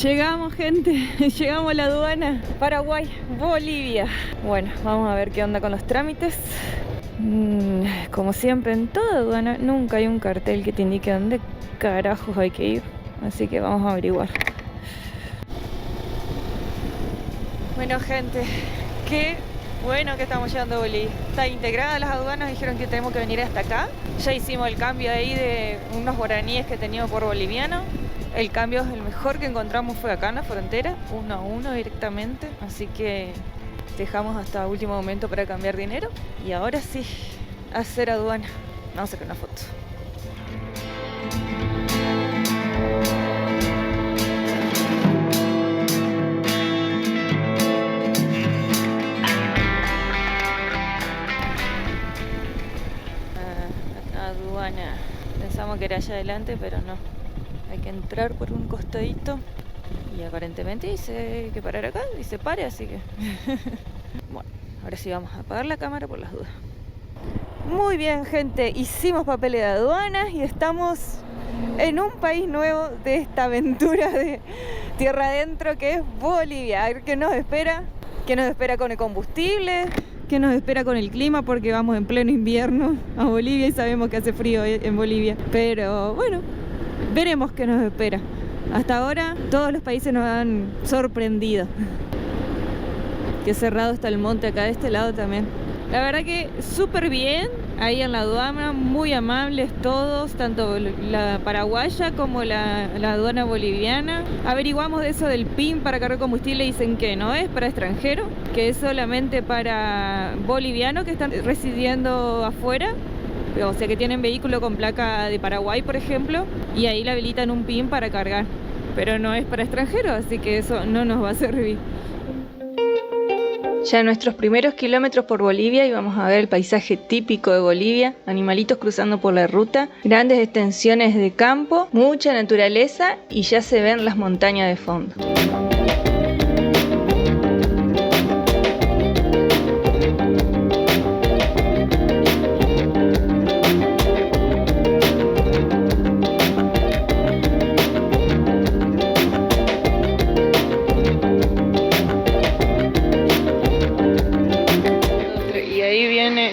Llegamos, gente, llegamos a la aduana. Paraguay, Bolivia. Bueno, vamos a ver qué onda con los trámites. Como siempre en toda aduana, nunca hay un cartel que te indique dónde carajos hay que ir. Así que vamos a averiguar. Bueno, gente, qué bueno que estamos llegando a Bolivia. Está integrada las aduanas, dijeron que tenemos que venir hasta acá. Ya hicimos el cambio ahí de unos guaraníes que teníamos por boliviano. El cambio, el mejor que encontramos fue acá en la frontera, 1 a 1 directamente. Así que dejamos hasta último momento para cambiar dinero. Y ahora sí, hacer aduana. Vamos a sacar una foto. Aduana. Pensamos que era allá adelante, pero no. Hay que entrar por un costadito. Y aparentemente dice que parar acá. Dice pare, así que... Bueno, ahora sí vamos a apagar la cámara por las dudas. Muy bien, gente. Hicimos papeles de aduanas y estamos en un país nuevo de esta aventura de tierra adentro que es Bolivia. A ver qué nos espera. ¿Qué nos espera con el combustible? ¿Qué nos espera con el clima? Porque vamos en pleno invierno a Bolivia y sabemos que hace frío en Bolivia. Pero bueno, veremos qué nos espera. Hasta ahora todos los países nos han sorprendido. Qué cerrado está el monte acá de este lado también. La verdad que súper bien. Ahí en la aduana, muy amables todos, tanto la paraguaya como la aduana boliviana. Averiguamos de eso del PIN para cargar combustible y dicen que no es para extranjero, que es solamente para bolivianos que están residiendo afuera. O sea que tienen vehículo con placa de Paraguay, por ejemplo, y ahí le habilitan un PIN para cargar. Pero no es para extranjeros, así que eso no nos va a servir. Ya en nuestros primeros kilómetros por Bolivia íbamos a ver el paisaje típico de Bolivia, animalitos cruzando por la ruta, grandes extensiones de campo, mucha naturaleza y ya se ven las montañas de fondo.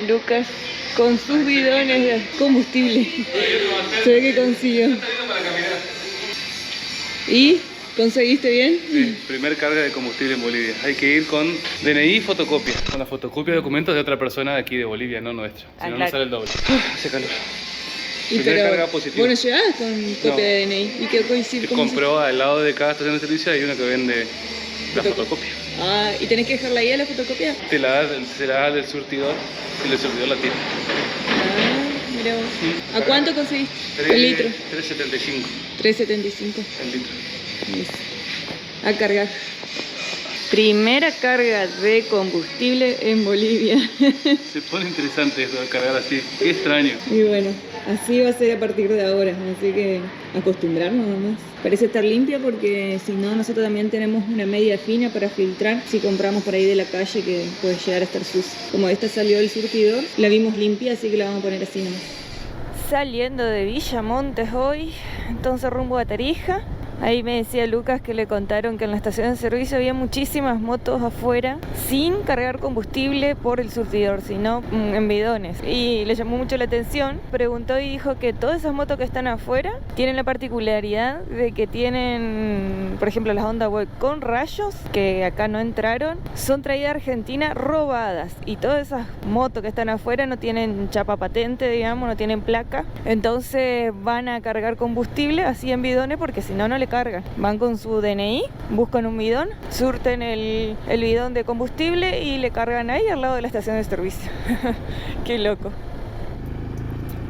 Lucas con sus bidones de combustible. Se ve que consiguió. ¿Y? ¿Conseguiste bien? Sí, primer carga de combustible en Bolivia. Hay que ir con DNI y fotocopia. Con la fotocopia de documentos de otra persona de aquí de Bolivia, no nuestra. Si no, no sale el doble. Hace calor. Y primera carga positiva. Bueno, llegás con copia de DNI. ¿Y qué hiciste? Compró al lado de cada estación de servicio hay uno que vende la fotocopia. Ah, ¿y tenés que dejarla ahí a la fotocopia? Se la da del surtidor y el surtidor la tiene. Ah, mira vos. ¿A cuánto conseguiste? ¿El litro? 3.75. 3.75. El litro. A cargar. Primera carga de combustible en Bolivia. Se pone interesante esto de cargar así. Qué extraño. Y bueno, así va a ser a partir de ahora. Así que acostumbrarnos nomás. Parece estar limpia porque si no, nosotros también tenemos una media fina para filtrar. Si compramos por ahí de la calle que puede llegar a estar sucia. Como esta salió del surtidor, la vimos limpia, así que la vamos a poner así nomás. Saliendo de Villa Montes hoy, entonces rumbo a Tarija. Ahí me decía Lucas que le contaron que en la estación de servicio había muchísimas motos afuera sin cargar combustible por el surtidor, sino en bidones. Y le llamó mucho la atención, preguntó y dijo que todas esas motos que están afuera tienen la particularidad de que tienen, por ejemplo, las Honda Web con rayos, que acá no entraron, son traídas a Argentina robadas. Y todas esas motos que están afuera no tienen chapa patente, digamos, no tienen placa. Entonces van a cargar combustible así en bidones porque si no, no le cargan. Van con su DNI, buscan un bidón, surten el bidón de combustible y le cargan ahí al lado de la estación de servicio. Qué loco.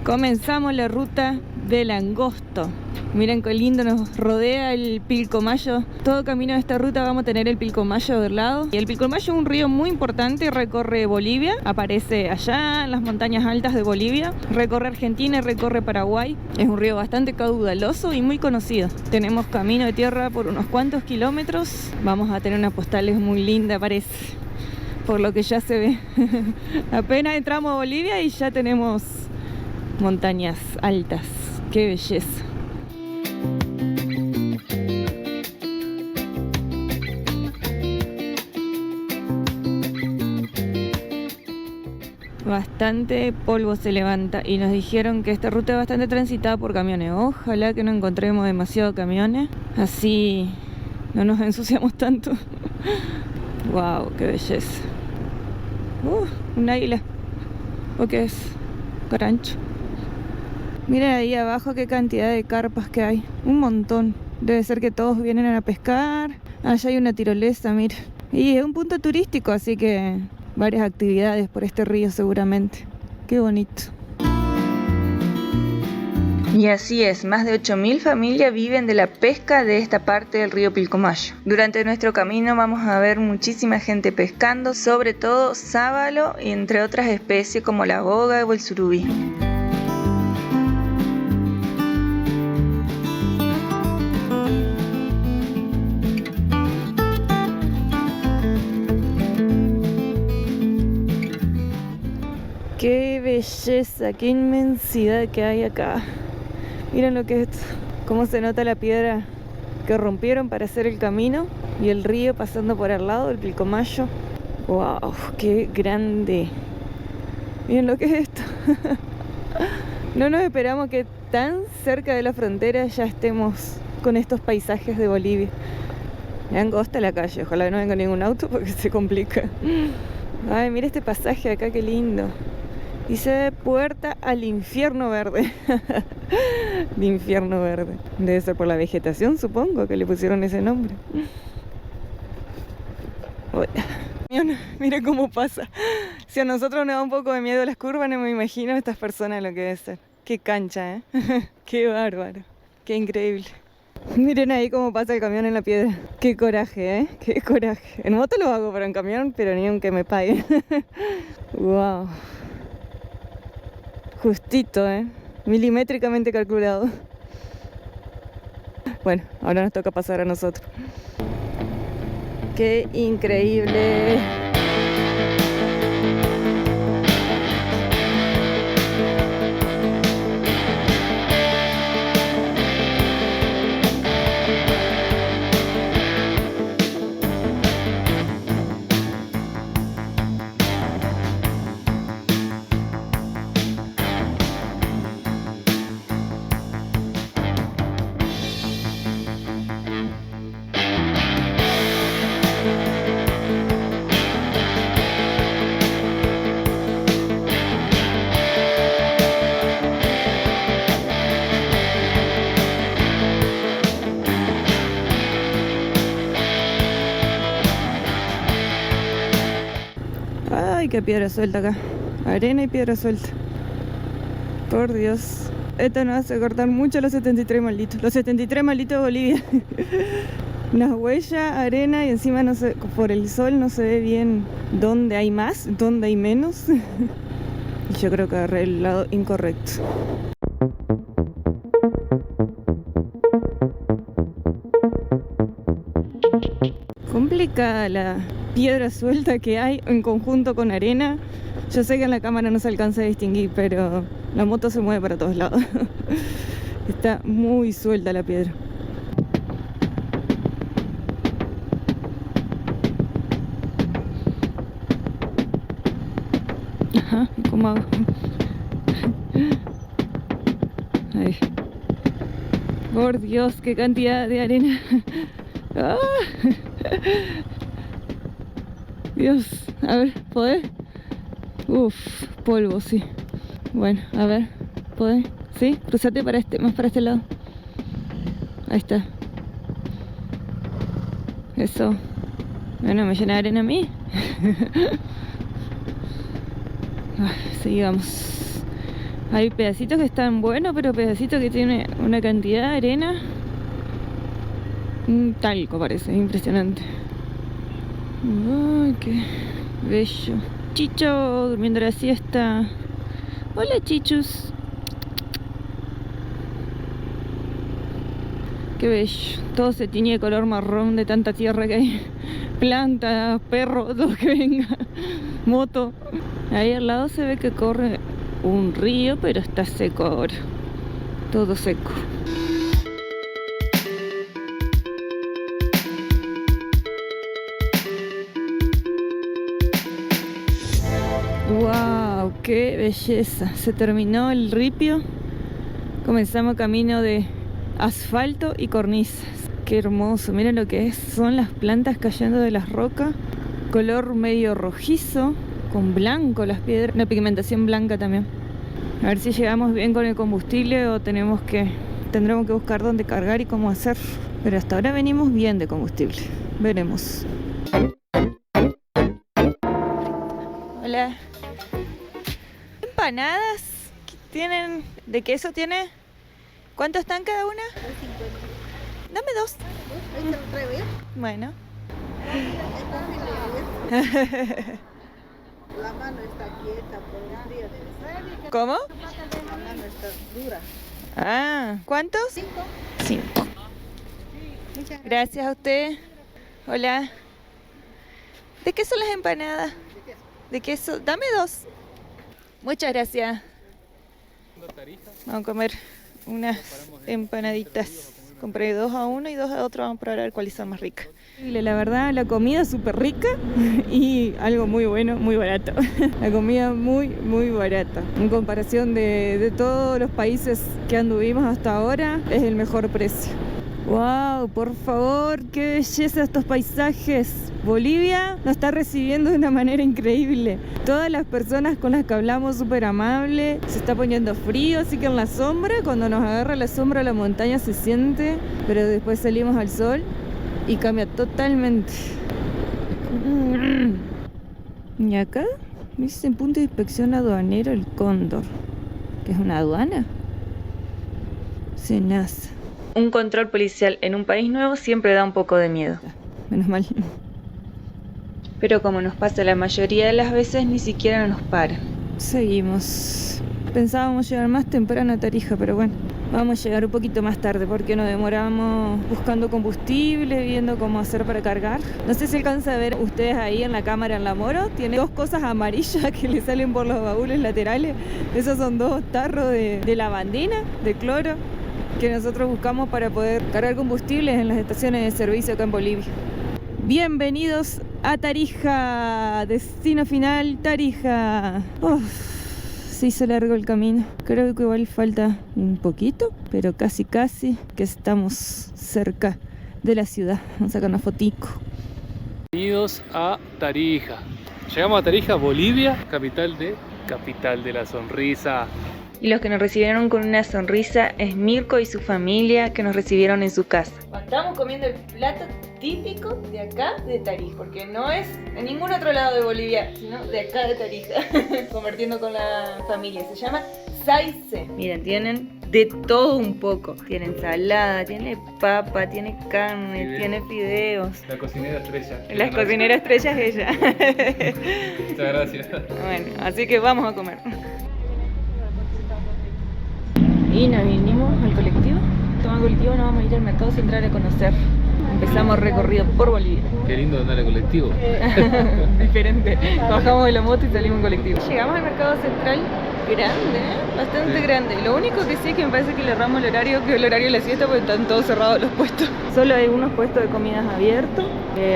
Comenzamos la ruta del Angosto. Miren qué lindo, nos rodea el Pilcomayo. Todo camino de esta ruta vamos a tener el Pilcomayo del lado. Y el Pilcomayo es un río muy importante, recorre Bolivia, aparece allá en las montañas altas de Bolivia, recorre Argentina y recorre Paraguay. Es un río bastante caudaloso y muy conocido. Tenemos camino de tierra por unos cuantos kilómetros. Vamos a tener una postales muy linda, parece, por lo que ya se ve. Apenas entramos a Bolivia y ya tenemos montañas altas. ¡Qué belleza! bastante polvo se levanta y nos dijeron que esta ruta es bastante transitada por camiones. Ojalá que no encontremos demasiados camiones, así no nos ensuciamos tanto. Wow, qué belleza. Un águila. ¿O qué es? Carancho. Miren ahí abajo qué cantidad de carpas que hay. Un montón. Debe ser que todos vienen a pescar. Allá hay una tirolesa, miren. Y es un punto turístico, así que varias actividades por este río seguramente. Qué bonito. Y así es, más de 8.000 familias viven de la pesca de esta parte del río Pilcomayo. Durante nuestro camino vamos a ver muchísima gente pescando, sobre todo sábalo y entre otras especies como la boga o el surubí. Qué belleza, qué inmensidad que hay acá. Miren lo que es esto, cómo se nota la piedra que rompieron para hacer el camino y el río pasando por al lado del Pilcomayo. Wow, qué grande. Miren lo que es esto. No nos esperamos que tan cerca de la frontera ya estemos con estos paisajes de Bolivia. Me angosta la calle, ojalá no venga ningún auto porque se complica. Ay, mira este pasaje acá, qué lindo. Dice puerta al infierno verde. De infierno verde. Debe ser por la vegetación, supongo, que le pusieron ese nombre. Mira cómo pasa. Si a nosotros nos da un poco de miedo las curvas, no me imagino a estas personas lo que debe ser. Qué cancha, ¿eh? Qué bárbaro. Qué increíble. Miren ahí cómo pasa el camión en la piedra. Qué coraje, ¿eh? Qué coraje. En moto lo hago, pero en camión, pero ni aunque me paguen. Wow. Justito, milimétricamente calculado. Bueno, ahora nos toca pasar a nosotros. ¡Qué increíble! Ay, qué piedra suelta acá. Arena y piedra suelta. Por Dios. Esto nos hace cortar mucho los 73 malditos. Los 73 malditos de Bolivia. Unas huellas, arena y encima no se, por el sol no se ve bien dónde hay más, dónde hay menos. Y yo creo que agarré el lado incorrecto. Complicada la piedra suelta que hay en conjunto con arena. Yo sé que en la cámara no se alcanza a distinguir, pero la moto se mueve para todos lados. Está muy suelta la piedra. Ajá, ¿cómo hago? Ahí. Por Dios, qué cantidad de arena. ¡Ah! Dios, a ver, ¿podés? Uf, polvo, sí. Bueno, a ver, ¿podés? ¿Sí? Cruzate para más para este lado. Ahí está. Eso. Bueno, me llena de arena a mí. Sigamos. Hay pedacitos que están buenos, pero pedacitos que tienen una cantidad de arena. Un talco parece, impresionante. Ay, qué bello. Chicho durmiendo la siesta. Hola, chichus. Qué bello. Todo se tiñe de color marrón de tanta tierra que hay. Plantas, perros, todo que venga. Moto. Ahí al lado se ve que corre un río, pero está seco ahora. Todo seco. ¡Wow! Qué belleza. Se terminó el ripio. Comenzamos camino de asfalto y cornisas. Qué hermoso. Miren lo que es. Son las plantas cayendo de las rocas. Color medio rojizo. Con blanco las piedras. Una pigmentación blanca también. A ver si llegamos bien con el combustible o tendremos que buscar dónde cargar y cómo hacer. Pero hasta ahora venimos bien de combustible. Veremos. Hola. Empanadas. ¿Qué tienen? ¿De queso tiene? ¿Cuánto están cada una? 50. Dame 2. Bueno. La mano está quieta por un día de ser. ¿Cómo? La mano está dura. Ah, ¿cuántos? 5. 5. Muchas gracias. Gracias a usted. Hola. ¿De qué son las empanadas? ¿De queso? Dame 2. Muchas gracias. Vamos a comer unas empanaditas. Compré 2 a uno y 2 a otro. Vamos a probar a ver cuáles son más ricas. La verdad, la comida es súper rica y algo muy bueno, muy barato. La comida muy, muy barata. En comparación de todos los países que anduvimos hasta ahora, es el mejor precio. ¡Wow! Por favor, qué belleza estos paisajes. Bolivia nos está recibiendo de una manera increíble. Todas las personas con las que hablamos súper amables. Se está poniendo frío, así que en la sombra, cuando nos agarra la sombra, la montaña se siente, pero después salimos al sol y cambia totalmente. Y acá dice punto de inspección aduanero El Cóndor, que es una aduana. SENASA. Un control policial en un país nuevo siempre da un poco de miedo. Menos mal. Pero como nos pasa la mayoría de las veces, ni siquiera nos paran. Seguimos. Pensábamos llegar más temprano a Tarija, pero bueno, vamos a llegar un poquito más tarde porque nos demoramos buscando combustible, viendo cómo hacer para cargar. No sé si alcanza a ver ustedes ahí en la cámara en la Moro. Tiene 2 cosas amarillas que le salen por los baúles laterales. Esos son 2 tarros de lavandina, de cloro, que nosotros buscamos para poder cargar combustibles en las estaciones de servicio acá en Bolivia. Bienvenidos a Tarija, destino final Tarija. Se hizo largo el camino. Creo que igual falta un poquito, pero casi que estamos cerca de la ciudad. Vamos a sacar una fotico. Bienvenidos a Tarija. Llegamos a Tarija, Bolivia, capital de la sonrisa. Y los que nos recibieron con una sonrisa es Mirko y su familia, que nos recibieron en su casa. Estamos comiendo el plato típico de acá de Tarija, porque no es en ningún otro lado de Bolivia, sino de acá de Tarija, compartiendo con la familia. Se llama saice. Miren, tienen de todo un poco. Tiene ensalada, tiene papa, tiene carne, tiene fideos. La cocinera estrella. La cocinera estrella es ella. Muchas gracias. Bueno, así que vamos a comer. Y nos vinimos al colectivo. Tomando el colectivo nos vamos a ir al mercado central a conocer. Empezamos recorrido por Bolivia. Qué lindo andar en colectivo. Diferente. Bajamos de la moto y salimos en colectivo. Llegamos al mercado central, grande, bastante grande. Lo único que sí es que me parece que le erramos el horario, que es el horario de la siesta, porque están todos cerrados los puestos. Solo hay unos puestos de comidas abiertos.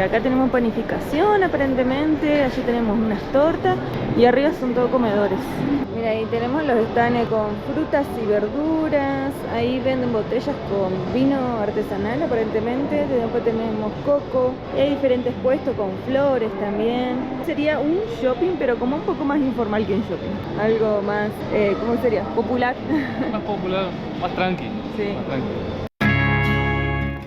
Acá tenemos panificación aparentemente, allí tenemos unas tortas y arriba son todos comedores. Mira, ahí tenemos los stands con frutas y verduras. Ahí venden botellas con vino artesanal aparentemente. Después tenemos coco. Y hay diferentes puestos con flores también. Sería un shopping, pero como un poco más informal que un shopping. Algo más, ¿cómo sería? Popular. Más popular, más tranqui. Sí. Más tranqui.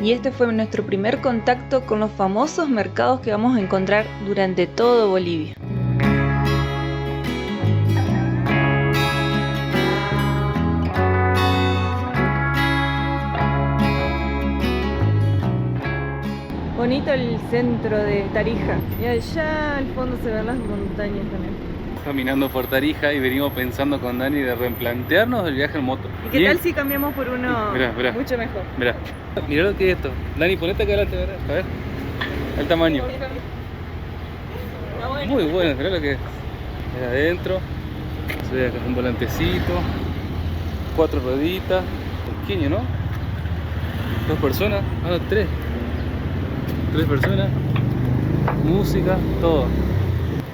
Y este fue nuestro primer contacto con los famosos mercados que vamos a encontrar durante todo Bolivia. Bonito el centro de Tarija. Y allá al fondo se ven las montañas también. Caminando por Tarija y venimos pensando con Dani de replantearnos el viaje en moto. ¿Y qué tal si cambiamos por uno Mirá. mucho mejor? Mirá lo que es esto. Dani, ponete acá adelante, a ver. El tamaño. Muy bueno, mirá lo que es. Mirá adentro. Se ve acá un volantecito. 4 rueditas. Pequeño, ¿no? 2 personas. Ah, no, 3. 3 personas. Música, todo.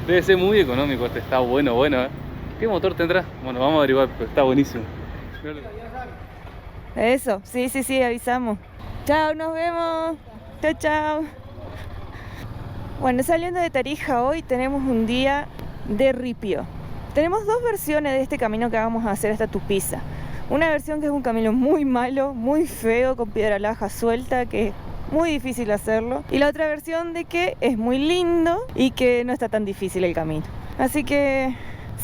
Debe ser muy económico, este está bueno, ¿Qué motor tendrá? Bueno, vamos a averiguar, pero está buenísimo. Eso, sí, avisamos. Chao, nos vemos. Chao. Bueno, saliendo de Tarija hoy tenemos un día de ripio. Tenemos dos versiones de este camino que vamos a hacer hasta Tupiza. Una versión que es un camino muy malo, muy feo, con piedra laja suelta, que es muy difícil hacerlo. Y la otra versión de que es muy lindo y que no está tan difícil el camino. Así que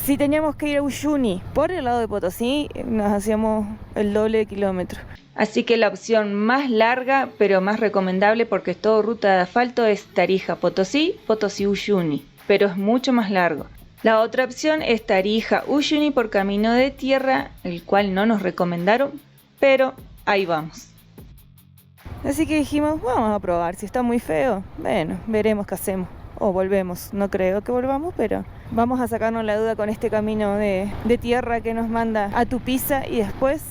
si teníamos que ir a Uyuni por el lado de Potosí, nos hacíamos el doble de kilómetros. Así que la opción más larga, pero más recomendable porque es todo ruta de asfalto, es Tarija-Potosí, Potosí-Uyuni, pero es mucho más largo. La otra opción es Tarija-Uyuni por camino de tierra, el cual no nos recomendaron, pero ahí vamos. Así que dijimos, vamos a probar, si está muy feo, bueno, veremos qué hacemos. O volvemos, no creo que volvamos, pero vamos a sacarnos la duda con este camino de tierra que nos manda a Tupiza y después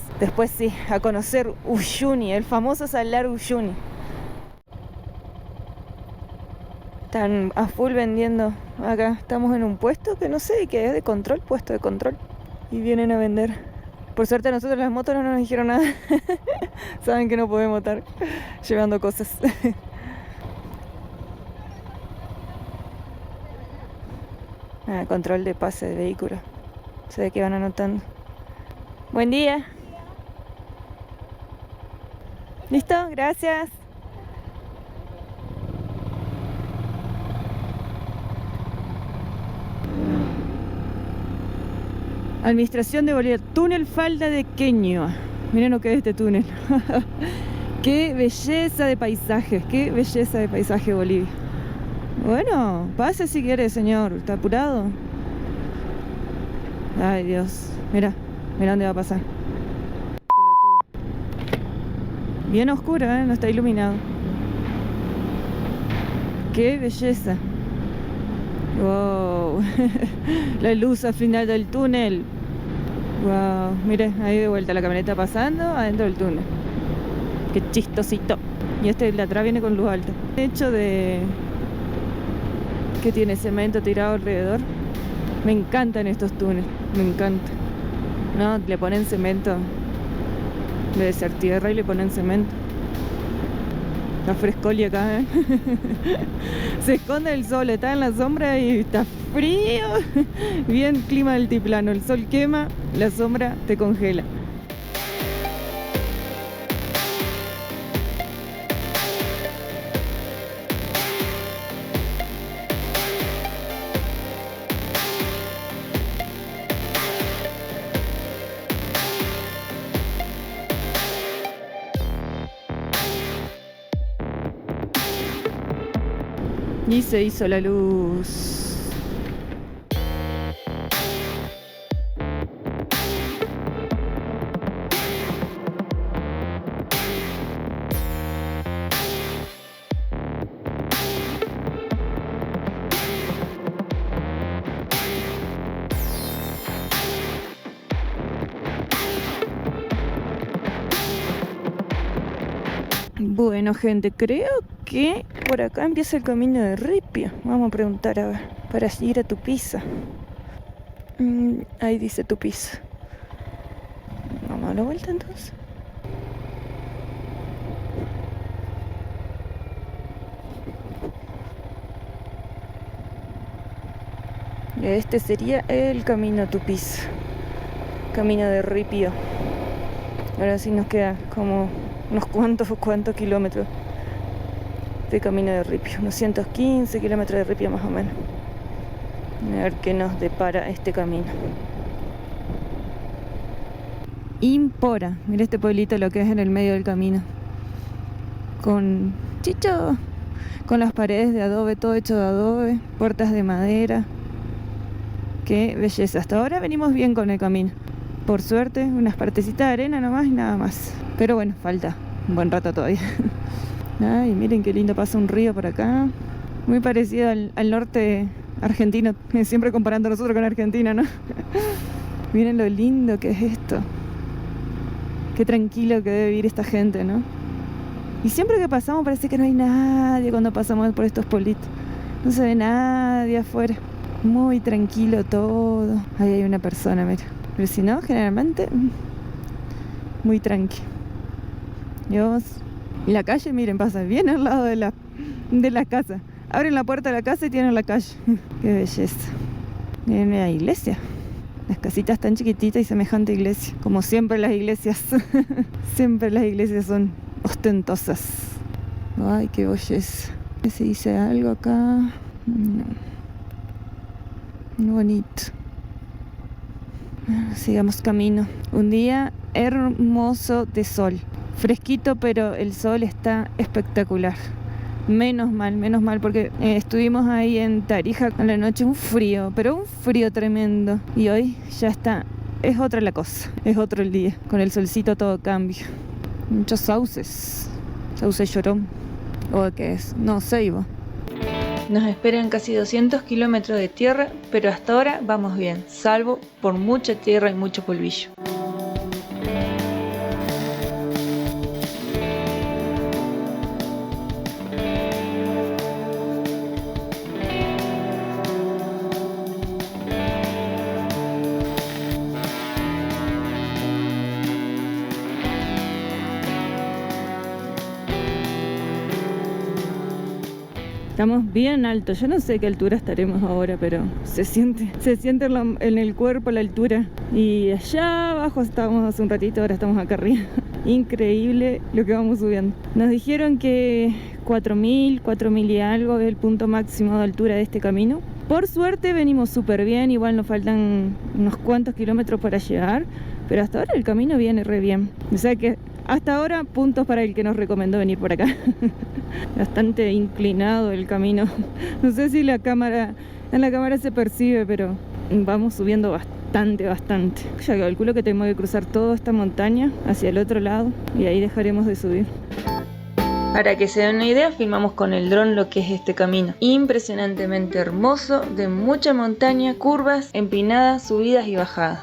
sí, a conocer Uyuni, el famoso salar Uyuni. Están a full vendiendo. Acá estamos en un puesto que no sé qué es, de control, puesto de control. Y vienen a vender. Por suerte a nosotros las motos no nos dijeron nada. Saben que no podemos estar llevando cosas. Control de pase de vehículos. Se ve que van anotando. Buen día. ¿Listo? Gracias. Administración de Bolivia. Túnel Falda de Queño. Miren lo que es este túnel. Qué belleza de paisajes. Qué belleza de paisaje Bolivia. Bueno, pase si quiere, señor. ¿Está apurado? Ay, Dios. Mira dónde va a pasar. Bien oscuro, ¿eh? No está iluminado. ¡Qué belleza! ¡Wow! La luz al final del túnel. ¡Wow! Mire, ahí de vuelta la camioneta pasando adentro del túnel. ¡Qué chistosito! Y este de atrás viene con luz alta. Hecho de... que tiene cemento tirado alrededor. Me encantan estos túneles, me encanta. No, le ponen cemento. Debe ser tierra y le ponen cemento. Está frescolia acá, ¿eh? Se esconde el sol, está en la sombra y está frío. Bien clima altiplano, el sol quema, la sombra te congela. Y se hizo la luz. Bueno, gente, creo que por acá empieza el camino de Ripio. Vamos a preguntar a ver, para ir a Tupiza. Ahí dice Tupiza. Vamos a dar la vuelta entonces. Este sería el camino a Tupiza. Camino de Ripio. Ahora sí nos queda como unos cuantos kilómetros de camino de Ripio. Unos 115 kilómetros de Ripio más o menos. A ver qué nos depara este camino. Impora. Mira este pueblito lo que es en el medio del camino. Con chicho. Con las paredes de adobe, todo hecho de adobe. Puertas de madera. Qué belleza. Hasta ahora venimos bien con el camino. Por suerte, unas partecitas de arena nomás y nada más. Pero bueno, falta un buen rato todavía. Ay, miren qué lindo, pasa un río por acá. Muy parecido al norte argentino. Siempre comparando nosotros con Argentina, ¿no? Miren lo lindo que es esto. Qué tranquilo que debe vivir esta gente, ¿no? Y siempre que pasamos parece que no hay nadie cuando pasamos por estos pueblitos. No se ve nadie afuera. Muy tranquilo todo. Ahí hay una persona, mira. Pero si no, generalmente muy tranqui. Dios. Y la calle, miren, pasa bien al lado de la casa. Abren la puerta de la casa y tienen la calle. Qué belleza. Miren la iglesia. Las casitas tan chiquititas y semejante iglesia. Como siempre las iglesias. Siempre las iglesias son ostentosas. Ay, qué belleza. ¿Se dice algo acá? No. Muy bonito. Sigamos camino. Un día hermoso de sol. Fresquito, pero el sol está espectacular. Menos mal, porque estuvimos ahí en Tarija a la noche, un frío, pero un frío tremendo. Y hoy ya está, es otra la cosa, es otro el día. Con el solcito todo cambia. Muchos sauces. Sauce llorón. ¿O qué es? No, ceibo. Nos esperan casi 200 kilómetros de tierra, pero hasta ahora vamos bien, salvo por mucha tierra y mucho polvillo. Estamos bien altos, yo no sé qué altura estaremos ahora, pero se siente en el cuerpo la altura. Y allá abajo estábamos hace un ratito, ahora estamos acá arriba. Increíble lo que vamos subiendo. Nos dijeron que 4.000 y algo es el punto máximo de altura de este camino. Por suerte venimos súper bien, igual nos faltan unos cuantos kilómetros para llegar, pero hasta ahora el camino viene re bien. O sea que hasta ahora puntos para el que nos recomendó venir por acá. Bastante inclinado el camino. No sé si en la cámara se percibe, pero vamos subiendo bastante. Ya calculo que tenemos que cruzar toda esta montaña hacia el otro lado y ahí dejaremos de subir. Para que se den una idea, filmamos con el dron lo que es este camino. Impresionantemente hermoso, de mucha montaña, curvas, empinadas, subidas y bajadas.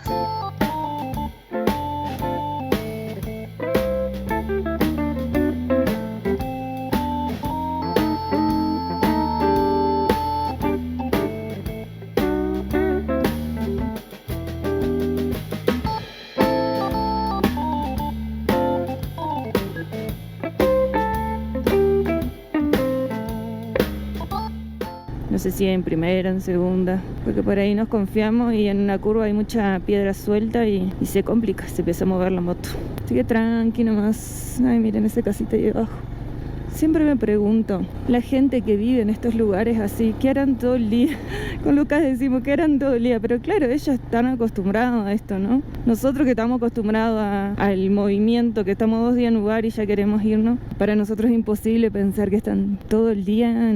No sé si en primera, en segunda, porque por ahí nos confiamos y en una curva hay mucha piedra suelta y se complica, se empieza a mover la moto. Así que tranqui nomás. Ay, miren esa casita ahí abajo. Siempre me pregunto, la gente que vive en estos lugares así, ¿qué harán todo el día? Con Lucas decimos, ¿qué harán todo el día? Pero claro, ellos están acostumbrados a esto, ¿no? Nosotros que estamos acostumbrados al movimiento, que estamos 2 días en un lugar y ya queremos irnos, para nosotros es imposible pensar que están todo el día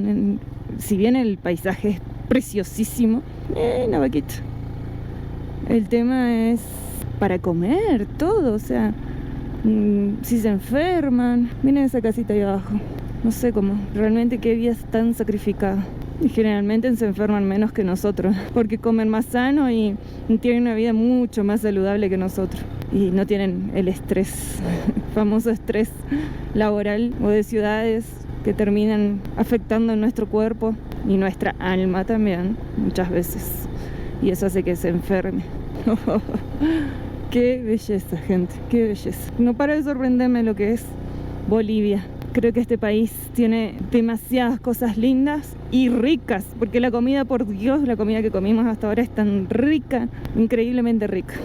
si bien el paisaje es preciosísimo, una vaquita. El tema es para comer todo, o sea, si se enferman. Miren esa casita ahí abajo. No sé cómo, realmente qué vidas tan sacrificadas. Y generalmente se enferman menos que nosotros, porque comen más sano y tienen una vida mucho más saludable que nosotros. Y no tienen el estrés, famoso estrés laboral o de ciudades, que terminan afectando nuestro cuerpo y nuestra alma también, muchas veces. Y eso hace que se enferme. Qué belleza, gente, qué belleza. No para de sorprenderme lo que es Bolivia. Creo que este país tiene demasiadas cosas lindas y ricas, porque la comida, por Dios, la comida que comimos hasta ahora es tan rica, increíblemente rica.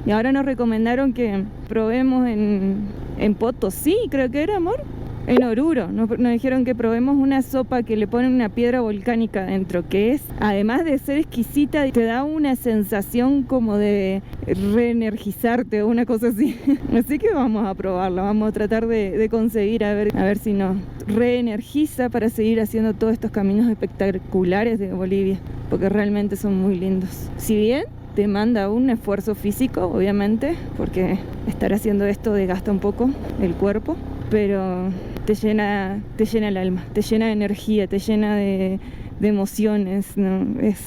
Y ahora nos recomendaron que probemos en Potosí, creo que era, amor. En Oruro, nos dijeron que probemos una sopa que le ponen una piedra volcánica dentro, que es, además de ser exquisita, te da una sensación como de reenergizarte o una cosa así. Así que vamos a probarla, vamos a tratar de conseguir a ver si nos reenergiza para seguir haciendo todos estos caminos espectaculares de Bolivia, porque realmente son muy lindos. Si bien demanda un esfuerzo físico, obviamente, porque estar haciendo esto desgasta un poco el cuerpo, pero te llena el alma, te llena de energía, te llena de emociones, ¿no? Es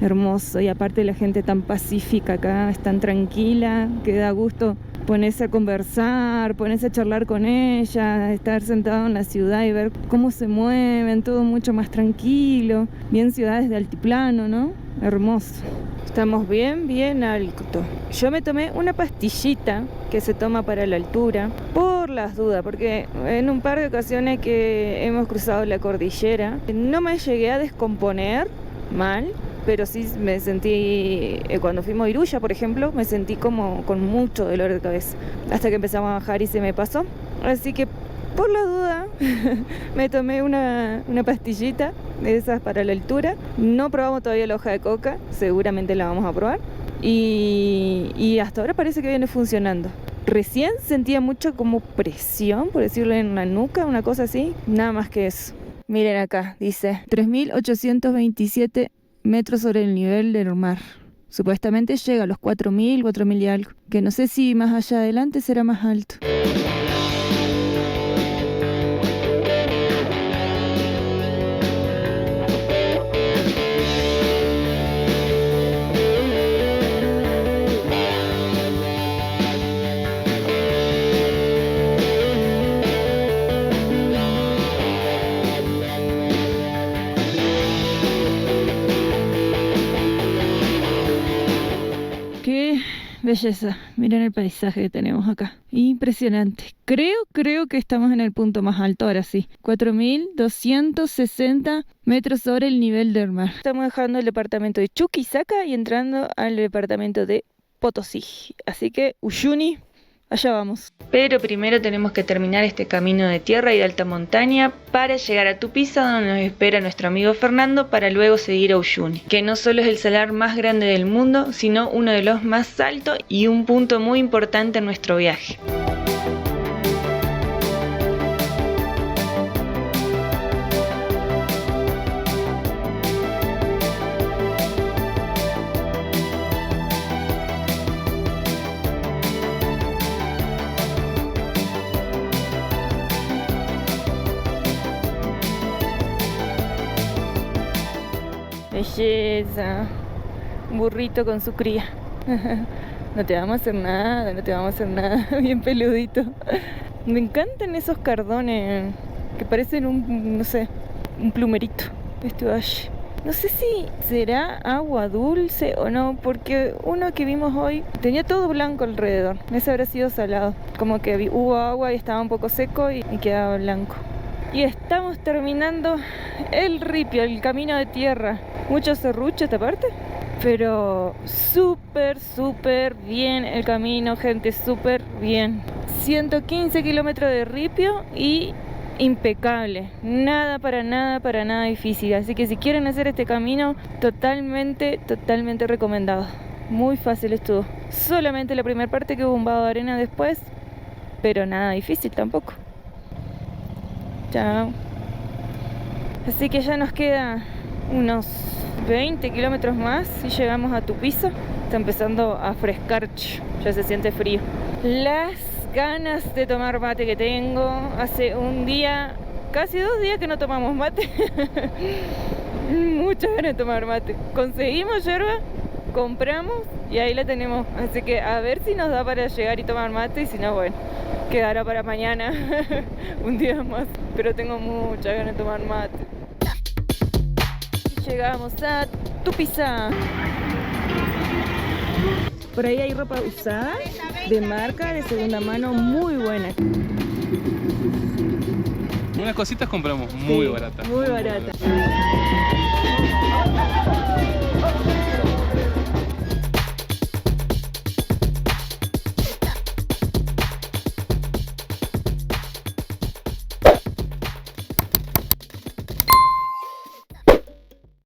hermoso. Y aparte la gente tan pacífica acá, es tan tranquila, que da gusto ponerse a conversar, ponerse a charlar con ella, estar sentado en la ciudad y ver cómo se mueven, todo mucho más tranquilo, bien ciudades de altiplano, ¿no? Hermoso. Estamos bien alto. Yo me tomé una pastillita que se toma para la altura, por las dudas, porque en un par de ocasiones que hemos cruzado la cordillera, no me llegué a descomponer mal, pero sí me sentí, cuando fuimos a Iruya, por ejemplo, me sentí como con mucho dolor de cabeza, hasta que empezamos a bajar y se me pasó. Así que, por la duda, me tomé una pastillita de esas para la altura. No probamos todavía la hoja de coca, seguramente la vamos a probar. Y hasta ahora parece que viene funcionando. Recién sentía mucho como presión, por decirlo, en la nuca, una cosa así. Nada más que eso. Miren acá, dice 3.827 metros sobre el nivel del mar. Supuestamente llega a los 4.000 y algo. Que no sé si más allá adelante será más alto. Qué belleza, miren el paisaje que tenemos acá, impresionante. Creo que estamos en el punto más alto, ahora sí, 4.260 metros sobre el nivel del mar. Estamos dejando el departamento de Chuquisaca y entrando al departamento de Potosí, así que Uyuni, allá vamos. Pero primero tenemos que terminar este camino de tierra y de alta montaña para llegar a Tupiza, donde nos espera nuestro amigo Fernando, para luego seguir a Uyuni, que no solo es el salar más grande del mundo, sino uno de los más altos y un punto muy importante en nuestro viaje. Belleza, un burrito con su cría. No te vamos a hacer nada, bien peludito. Me encantan esos cardones que parecen no sé, un plumerito. Este valle. No sé si será agua dulce o no, porque uno que vimos hoy tenía todo blanco alrededor. Ese habrá sido salado. Como que hubo agua y estaba un poco seco y quedaba blanco. Y estamos terminando el ripio, el camino de tierra. Mucho serrucho esta parte, pero súper bien el camino, gente, súper bien. 115 kilómetros de ripio y impecable. Para nada difícil. Así que si quieren hacer este camino, totalmente recomendado. Muy fácil estuvo. Solamente la primera parte que hubo un vado de arena después, pero nada difícil tampoco. Chao. Así que ya nos queda unos 20 kilómetros más y llegamos a Tupiza. Está empezando a frescar, ya se siente frío. Las ganas de tomar mate que tengo. Hace un día, casi 2 días que no tomamos mate. Muchas ganas de tomar mate. Conseguimos yerba, compramos y ahí la tenemos. Así que a ver si nos da para llegar y tomar mate, y si no, bueno, quedará para mañana. Un día más. Pero tengo muchas ganas de tomar mate. Llegamos a Tupiza. Por ahí hay ropa usada, de marca, de segunda mano, muy buena. Unas cositas compramos muy baratas. Muy barata.